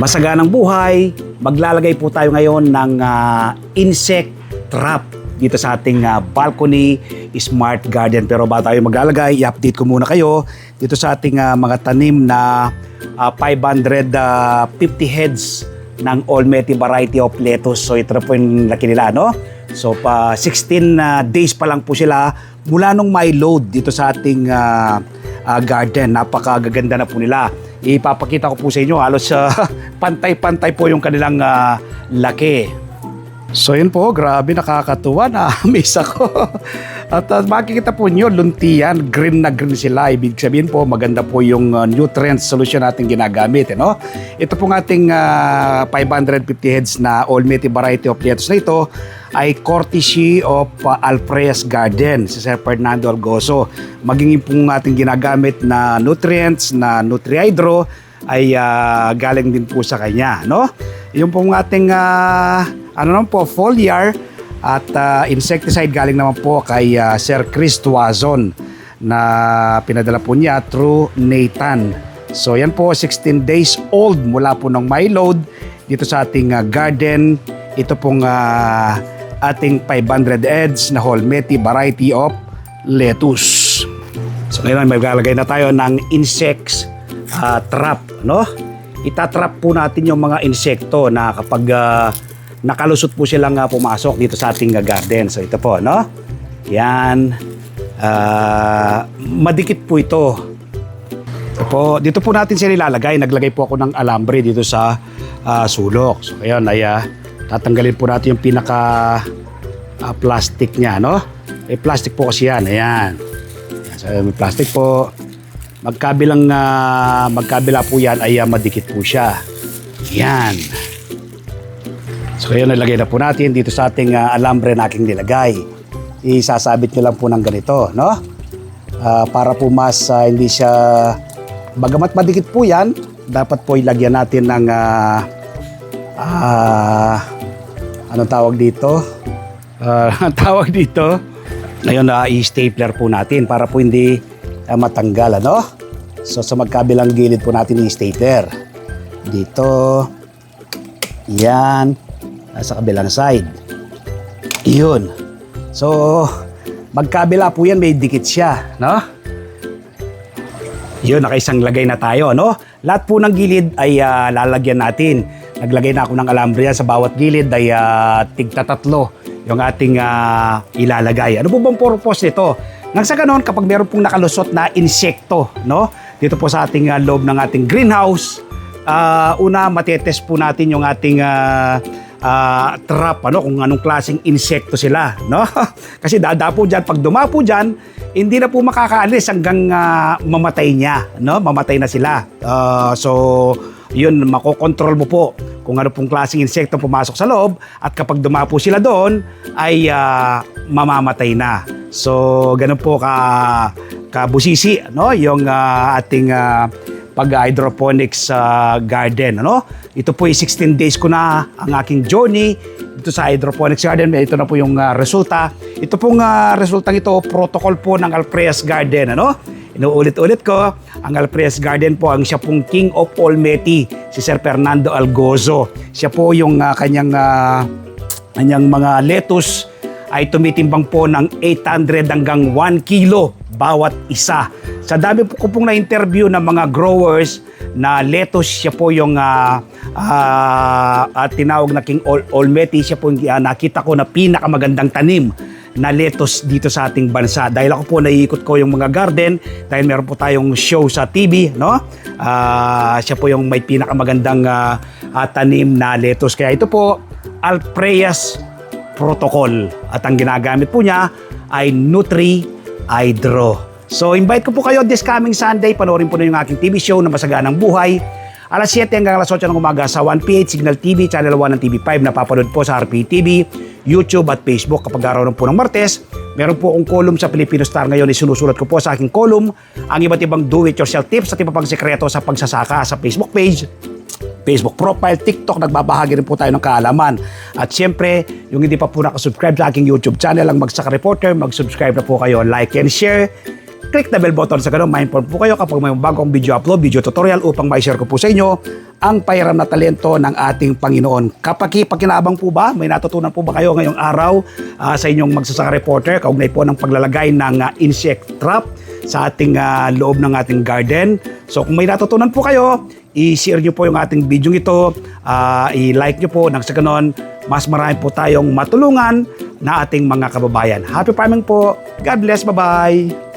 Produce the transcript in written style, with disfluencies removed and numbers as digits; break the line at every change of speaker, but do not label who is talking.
Masaganang buhay, maglalagay po tayo ngayon ng insect trap dito sa ating balcony smart garden. Pero bago tayo maglalagay, i-update ko muna kayo dito sa ating mga tanim na 550 heads ng Olmeti variety of lettuce. So ito na po yung laki nila, no? So 16 days pa lang po sila mula nung may load dito sa ating garden. Napakagaganda na po nila. Ipapakita ko po sa inyo, halos pantay-pantay po yung kanilang laki. So yun po, grabe, nakakatuwa, na-amaze ako. At makikita po nyo, luntian, green na green sila. Ibig sabihin po, maganda po yung nutrient solution natin ginagamit. No? Ito pong ating 550 heads na Olmeti variety of lettuce na ito ay courtesy of Alfreyas Garden, si Sir Fernando Algozo. Maging pong ating ginagamit na nutrients, na Nutrihydro, ay galing din po sa kanya. No? Yung pong ating foliar at insecticide galing naman po kay Sir Chris Tuazon na pinadala po niya through Nathan. So yan po, 16 days old mula po ng my load dito sa ating garden. Ito pong ating 500 heads na Olmeti variety of lettuce. So ngayon maglalagay na tayo ng insects trap, no? Itatrap po natin yung mga insekto na kapag nakalusot po silang pumasok dito sa ating garden. So ito po, no? Yan. Madikit po ito. Dito po natin sila ilalagay. Naglagay po ako ng alambre dito sa sulok. So ayan, tatanggalin po natin yung pinaka plastic niya, no? Plastic po kasi yan. Ayan. So may plastic po. Magkabila po yan ay madikit po siya. Yan. So ngayon nalagay na po natin dito sa ating alambre na aking nilagay. Isasabit nyo lang po ng ganito, no? Para po mas hindi siya, bagamat madikit po yan, dapat po ilagyan natin ng anong tawag dito? Ngayon i-stapler po natin para po hindi matanggal, ano? So sa magkabilang gilid po natin i-stapler. Dito. Yan. Sa kabilang side. Yun. So magkabila po yan, may dikit siya, no? Yun, nakaisang lagay na tayo, no? Lahat po ng gilid ay lalagyan natin. Naglagay na ako ng alambre sa bawat gilid ay tigtatatlo yung ating ilalagay. Ano po bang purpose nito? Nang sa ganon, kapag meron pong nakalusot na insekto, no? Dito po sa ating loob ng ating greenhouse, una matetest po natin yung ating trap, ano, kung anong klaseng insekto sila, no? Kasi dadapo dyan, pag dumapo dyan, hindi na po makakaalis hanggang mamatay niya, no? Mamatay na sila. So, yun, makokontrol mo po kung ano pong klaseng insekto pumasok sa loob, at kapag dumapo sila doon, ay mamamatay na. So, ganun po kabusisi, no? Yung ating pag-hydroponics garden, ano? Ito po ay 16 days ko na ang aking journey dito sa hydroponics garden. Ito na po yung resulta. Ito pong resultang ito, protocol po ng Alfreyas Garden, ano? Inuulit-ulit ko, ang Alfreyas Garden po, ang siya pong King of Olmeti, si Sir Fernando Algozo. Siya po yung kanyang mga lettuce ay tumitimbang po ng 800 hanggang 1 kilo bawat isa. Sa dami ko pong na-interview ng mga growers na lettuce, siya po yung tinawag na King Olmeti. Siya po yung nakita ko na pinakamagandang tanim na lettuce dito sa ating bansa. Dahil ako po naiikot ko yung mga garden, dahil meron po tayong show sa TV, no? Siya po yung may pinakamagandang tanim na lettuce. Kaya ito po, Alfreyas Protocol. At ang ginagamit po niya ay Nutrihydro. So, invite ko po kayo this coming Sunday. Panoorin po na yung aking TV show na Masaganang Buhay. Alas 7 hanggang alas 8 ng umaga sa 1PH Signal TV, Channel 1 ng TV5. Napapanood po sa RPTV, YouTube at Facebook. Kapag araw po ng Martes, meron po akong column sa Filipino Star ngayon. Isinusulat ko po sa aking column ang iba't ibang do-it-yourself tips at iba pang sekreto sa pagsasaka sa Facebook page, Facebook profile, TikTok. Nagbabahagi rin po tayo ng kaalaman. At syempre, yung hindi pa po nakasubscribe sa aking YouTube channel, ang Magsaka Reporter, mag-subscribe na po kayo. Like and share. click the bell button sa ganun. Ma-inform po kayo kapag may bagong video upload, video tutorial upang ma-share ko po sa inyo ang pahiram na talento ng ating Panginoon. Pakinabang po ba? May natutunan po ba kayo ngayong araw sa inyong magsasaka reporter kaugnay po ng paglalagay ng insect trap sa ating loob ng ating garden? So kung may natutunan po kayo, i-share nyo po yung ating video ito, i-like nyo po, nang sa ganon, mas marami po tayong matulungan na ating mga kababayan. Happy farming po! God bless! Bye-bye!